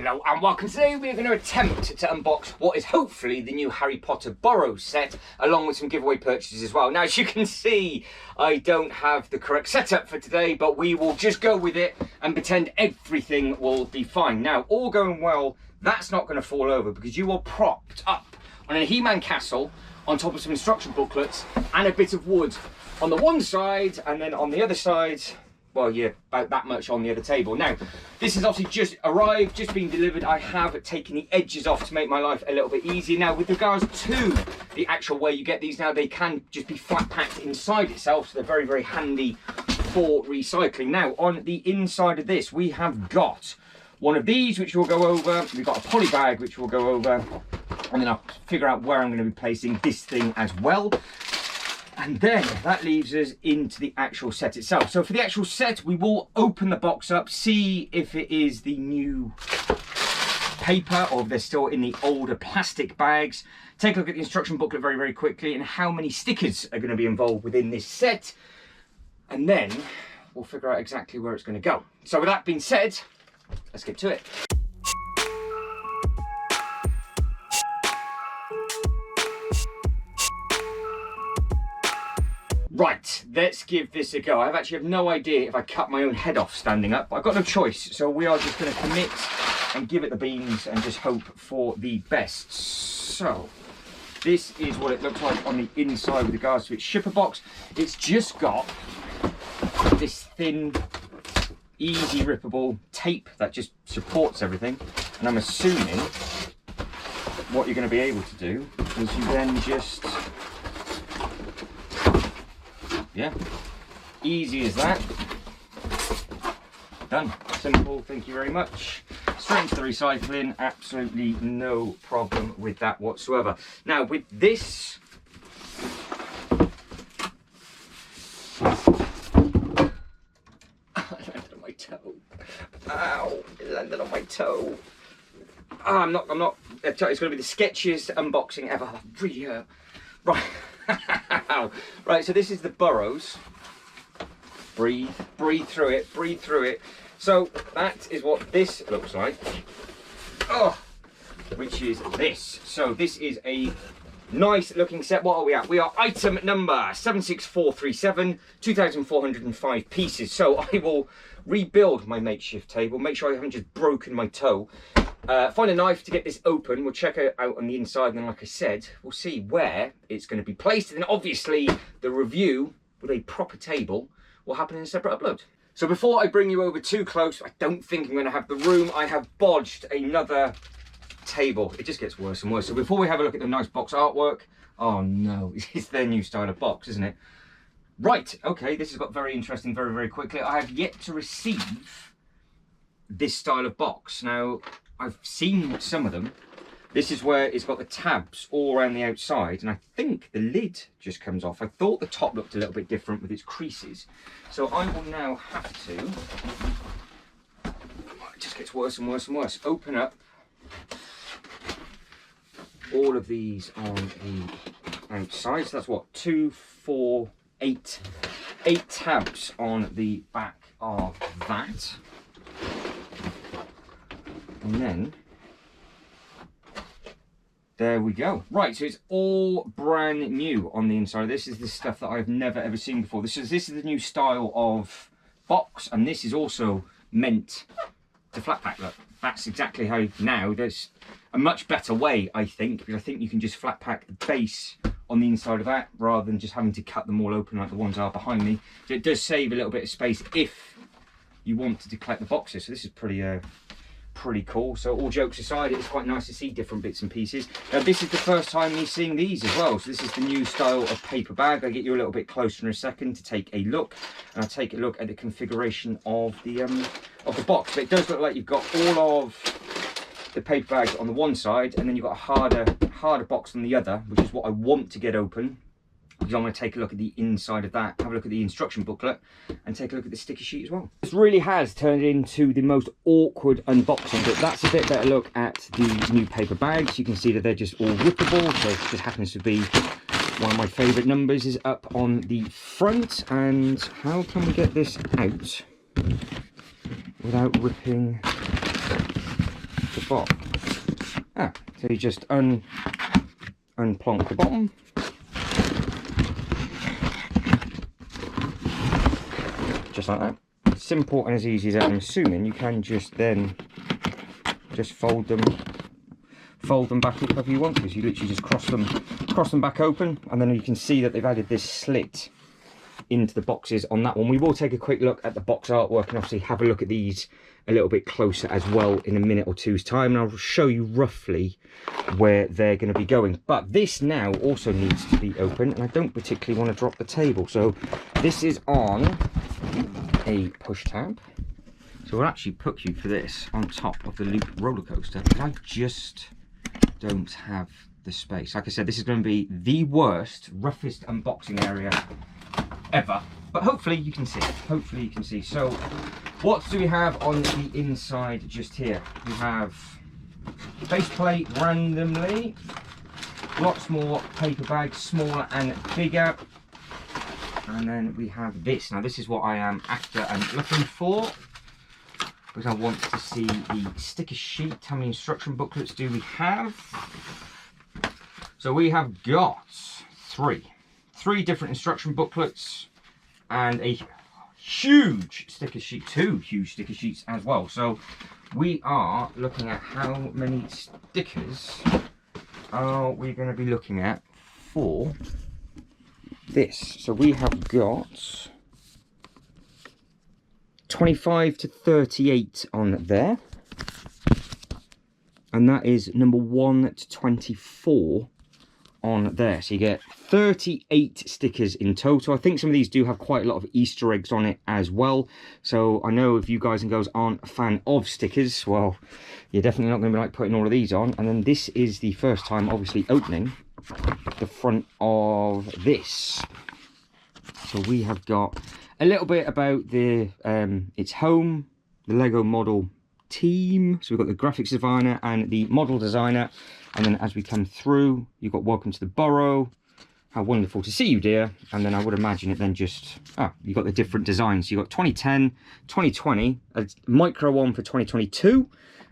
Hello and welcome. Today we're going to attempt to unbox what is hopefully the new Harry Potter Burrows set, along with some giveaway purchases as well. Now, as you can see, I don't have the correct setup for today, but we will just go with it and pretend everything will be fine. Now, all going well, that's not going to fall over because you are propped up on a He-Man castle on top of some instruction booklets and a bit of wood on the one side, and then on the other side, well, yeah, about that much on the other table. Now, this has obviously just arrived, just been delivered. I have taken the edges off to make my life a little bit easier. Now, with regards to the actual way you get these now, they can just be flat packed inside itself, so they're very, very handy for recycling. Now, on the inside of this, we have got one of these, which we'll go over. We've got a poly bag, which we'll go over. And then I'll figure out where I'm going to be placing this thing as well. And then that leaves us into the actual set itself. So for the actual set, we will open the box up, see if it is the new paper or if they're still in the older plastic bags. Take a look at the instruction booklet very, very quickly and how many stickers are going to be involved within this set. And then we'll figure out exactly where it's going to go. So with that being said, let's get to it. Right, let's give this a go. I actually have no idea if I cut my own head off standing up, but I've got no choice. So we are just going to commit and give it the beans and just hope for the best. So this is what it looks like on the inside with regards to its shipper box. It's just got this thin, easy rippable tape that just supports everything. And I'm assuming what you're going to be able to do is you then just... yeah, easy as that. Done. Simple, thank you very much. Straight into the recycling, absolutely no problem with that whatsoever. Now with this, it landed on my toe. Ow, it landed on my toe. Oh, I'm not, it's going to be the sketchiest unboxing ever. That really hurt. Right. Right, so this is the Burrows. Breathe through it. So that is what this looks like. Oh, which is this. So this is a nice looking set. What are we at? We are item number 76437, 2,405 pieces. So I will rebuild my makeshift table, make sure I haven't just broken my toe. Find a knife to get this open. We'll check it out on the inside, and then like I said, we'll see where it's going to be placed. And then obviously the review with a proper table will happen in a separate upload. So before I bring you over too close, I don't think I'm going to have the room. I have bodged another table. It just gets worse and worse. So before we have a look at the nice box artwork, oh no, it's their new style of box, isn't it? Right, okay, this has got very interesting very, very quickly. I have yet to receive this style of box. Now, I've seen some of them. This is where it's got the tabs all around the outside, and I think the lid just comes off. I thought the top looked a little bit different with its creases. So I will now have to, it just gets worse and worse and worse, open up all of these on the outside. So that's what, 2, 4, 8 tabs on the back of that. And then, there we go. Right, so it's all brand new on the inside. This is the stuff that I've never ever seen before. This is the new style of box, and this is also meant to flat pack. Look, that's exactly how now. There's a much better way, I think, because I think you can just flat pack the base on the inside of that rather than just having to cut them all open like the ones are behind me. So it does save a little bit of space if you wanted to collect the boxes. So this is pretty cool. So all jokes aside, it's quite nice to see different bits and pieces. Now this is the first time me seeing these as well. So this is the new style of paper bag. I'll get you a little bit closer in a second to take a look, and I'll take a look at the configuration of the box. But it does look like you've got all of the paper bags on the one side, and then you've got a harder box on the other, which is what I want to get open, because I'm going to take a look at the inside of that, have a look at the instruction booklet, and take a look at the sticker sheet as well. This really has turned into the most awkward unboxing, but that's a bit better look at the new paper bags. You can see that they're just all rippable, so it just happens to be one of my favourite numbers is up on the front. And how can we get this out without ripping the box. So you just unplonk the bottom. Just like that. Simple and as easy as that. I'm assuming you can just then fold them back up if you want to. So you literally just cross them back open, and then you can see that they've added this slit into the boxes on that one. We will take a quick look at the box artwork and obviously have a look at these a little bit closer as well in a minute or two's time, and I'll show you roughly where they're going to be going. But this now also needs to be open, and I don't particularly want to drop the table, so this is on a push tab. So we'll actually put you for this on top of the Loop roller coaster, but I just don't have the space. Like I said, this is going to be the worst, roughest unboxing area ever, but hopefully you can see. Hopefully you can see. So what do we have on the inside just here? We have base plate randomly, lots more paper bags, smaller and bigger, and then we have this. Now this is what I am after and looking for, because I want to see the sticker sheet. How many instruction booklets do we have? So we have got three different instruction booklets and a huge sticker sheet, 2 huge sticker sheets as well. So we are looking at how many stickers are we going to be looking at for this. So we have got 25 to 38 on there, and that is number 1 to 24 on there. So you get 38 stickers in total. I think some of these do have quite a lot of Easter eggs on it as well. So I know if you guys and girls aren't a fan of stickers, well, you're definitely not going to be like putting all of these on. And then this is the first time obviously opening the front of this. So we have got a little bit about the its home, the Lego model team. So we've got the graphics designer and the model designer, and then as we come through, you've got welcome to the Burrow, how wonderful to see you, dear. And then I would imagine it then just you've got the different designs. So you've got 2010, 2020, a micro one for 2022,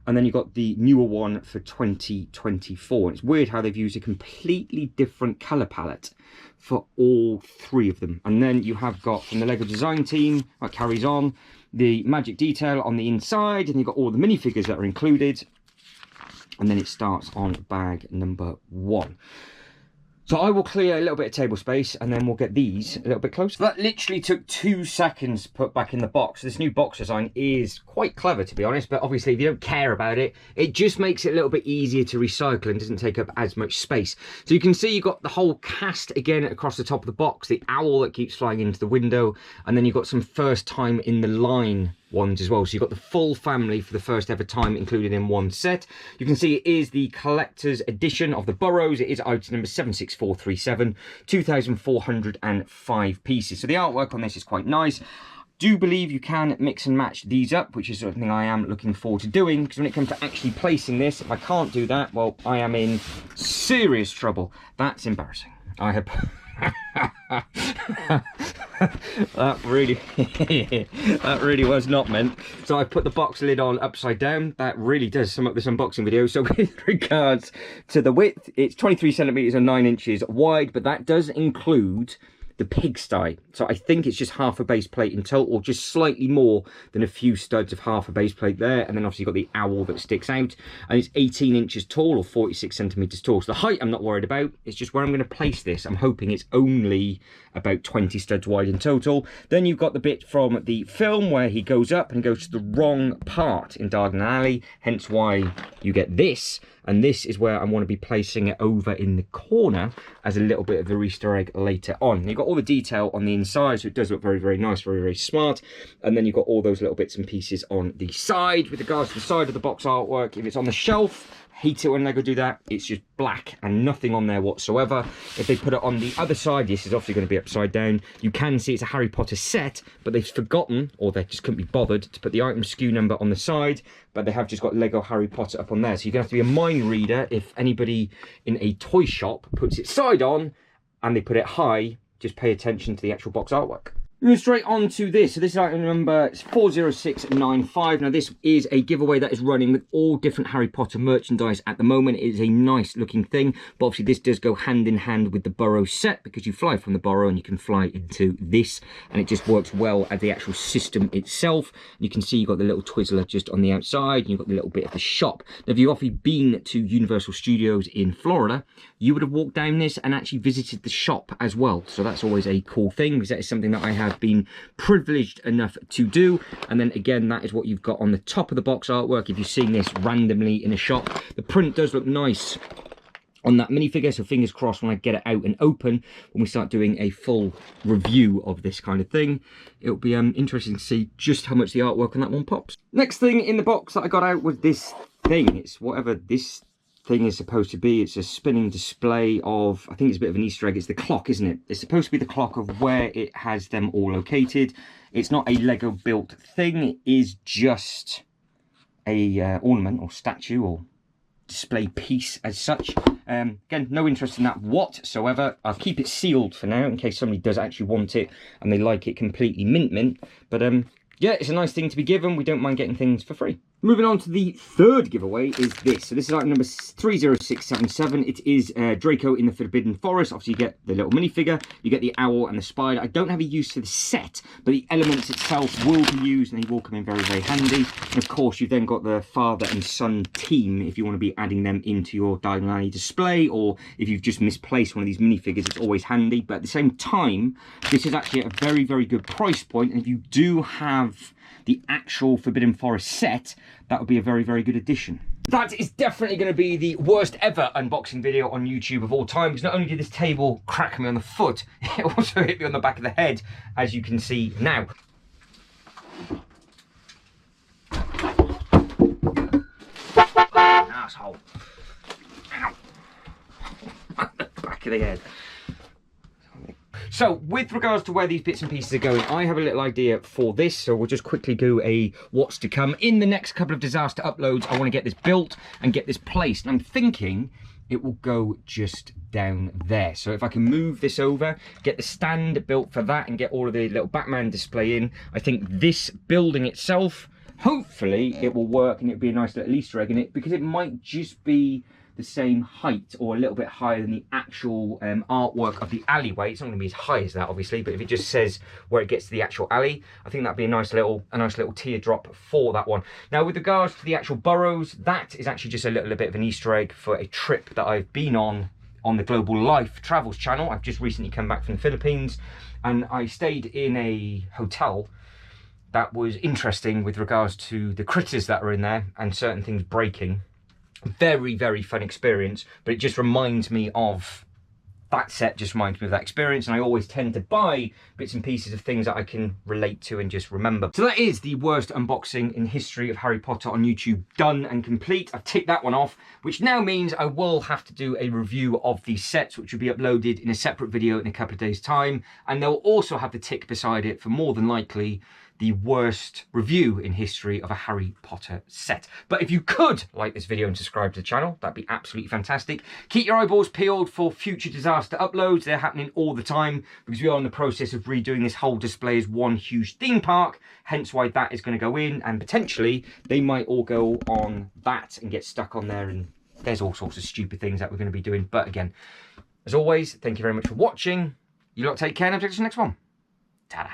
and then you've got the newer one for 2024. It's weird how they've used a completely different color palette for all 3 of them. And then you have got from the Lego design team, that carries on, the magic detail on the inside, and you've got all the minifigures that are included. And then it starts on bag number 1. So I will clear a little bit of table space, and then we'll get these a little bit closer. That literally took 2 seconds to put back in the box. This new box design is quite clever, to be honest, but obviously if you don't care about it, it just makes it a little bit easier to recycle and doesn't take up as much space. So you can see you've got the whole cast again across the top of the box, the owl that keeps flying into the window, and then you've got some first time in the line ones as well. So you've got the full family for the first ever time included in one set. You can see it is the collector's edition of the Burrows. It is item number 76437, 2,405 pieces. So the artwork on this is quite nice. Do believe you can mix and match these up, which is something I am looking forward to doing, because when it comes to actually placing this, if I can't do that, well, I am in serious trouble. That's embarrassing. I have that really was not meant. So I put the box lid on upside down. That really does sum up this unboxing video. So with regards to the width, it's 23 centimeters and 9 inches wide, but that does include the pigsty. So I think it's just half a base plate in total, just slightly more than a few studs of half a base plate there. And then obviously you've got the owl that sticks out, and it's 18 inches tall or 46 centimeters tall. So the height I'm not worried about. It's just where I'm going to place this. I'm hoping it's only about 20 studs wide in total. Then you've got the bit from the film where he goes up and goes to the wrong part in Diagon Alley, hence why you get this. And this is where I want to be placing it over in the corner as a little bit of a Easter egg later on. You've got all the detail on the inside, so it does look very, very nice, very, very smart. And then you've got all those little bits and pieces on the side. With regards to the side of the box artwork, if it's on the shelf, hate it when Lego do that. It's just black and nothing on there whatsoever. If they put it on the other side, this is obviously going to be upside down. You can see it's a Harry Potter set, but they've forgotten, or they just couldn't be bothered, to put the item SKU number on the side, but they have just got Lego Harry Potter up on there. So you're going to have to be a mind reader if anybody in a toy shop puts it side on and they put it high. Just pay attention to the actual box artwork. Moving straight on to this. So this is item number 40695. Now this is a giveaway that is running with all different Harry Potter merchandise at the moment. It is a nice looking thing, but obviously this does go hand in hand with the Burrows set because you fly from the Burrow and you can fly into this, and it just works well as the actual system itself. You can see you've got the little Twizzler just on the outside, and you've got the little bit of the shop. Now if you've obviously been to Universal Studios in Florida, you would have walked down this and actually visited the shop as well. So that's always a cool thing because that is something that I have been privileged enough to do. And then again, that is what you've got on the top of the box artwork if you're seeing this randomly in a shop. The print does look nice on that minifigure, so fingers crossed when I get it out and open, when we start doing a full review of this kind of thing, it'll be interesting to see just how much the artwork on that one pops. Next thing in the box that I got out was this thing. It's whatever this thing is supposed to be. It's a spinning display of, I think it's a bit of an Easter egg. It's the clock, isn't it? It's supposed to be the clock of where it has them all located. It's not a Lego built thing. It is just a ornament or statue or display piece as such. Again, no interest in that whatsoever. I'll keep it sealed for now in case somebody does actually want it and they like it completely mint. But yeah, it's a nice thing to be given. We don't mind getting things for free. Moving on to the third giveaway is this. So this is item number 30677. It is Draco in the Forbidden Forest. Obviously you get the little minifigure, you get the owl and the spider. I don't have a use for the set, but the elements itself will be used and they will come in very, very handy. And of course you've then got the father and son team if you want to be adding them into your Diagon Alley display, or if you've just misplaced one of these minifigures, it's always handy. But at the same time, this is actually a very, very good price point, and if you do have the actual Forbidden Forest set, that would be a very, very good addition. That is definitely going to be the worst ever unboxing video on YouTube of all time, because not only did this table crack me on the foot, it also hit me on the back of the head, as you can see now. Asshole. Ow. Back of the head. So, with regards to where these bits and pieces are going, I have a little idea for this, so we'll just quickly do a what's to come. In the next couple of disaster uploads, I want to get this built and get this placed, and I'm thinking it will go just down there. So if I can move this over, get the stand built for that, and get all of the little Batman display in, I think this building itself, hopefully it will work and it'll be a nice little Easter egg in it, because it might just be the same height or a little bit higher than the actual artwork of the alleyway. It's not going to be as high as that, obviously, but if it just says where it gets to the actual alley, I think that'd be a nice little teardrop for that one. Now, with regards to the actual Burrows, that is actually just a little bit of an Easter egg for a trip that I've been on the Global Life Travels channel. I've just recently come back from the Philippines, and I stayed in a hotel that was interesting with regards to the critters that are in there and certain things breaking. Very, very fun experience, but it just reminds me of that set, just reminds me of that experience, and I always tend to buy bits and pieces of things that I can relate to and just remember. So that is the worst unboxing in history of Harry Potter on YouTube done and complete. I've ticked that one off, which now means I will have to do a review of these sets, which will be uploaded in a separate video in a couple of days' time, and they'll also have the tick beside it for more than likely the worst review in history of a Harry Potter set. But if you could like this video and subscribe to the channel, that'd be absolutely fantastic. Keep your eyeballs peeled for future disaster uploads. They're happening all the time because we are in the process of redoing this whole display as one huge theme park, hence why that is going to go in, and potentially they might all go on that and get stuck on there, and there's all sorts of stupid things that we're going to be doing. But again, as always, thank you very much for watching. You lot take care, and I'll see you in the next one. Ta-da.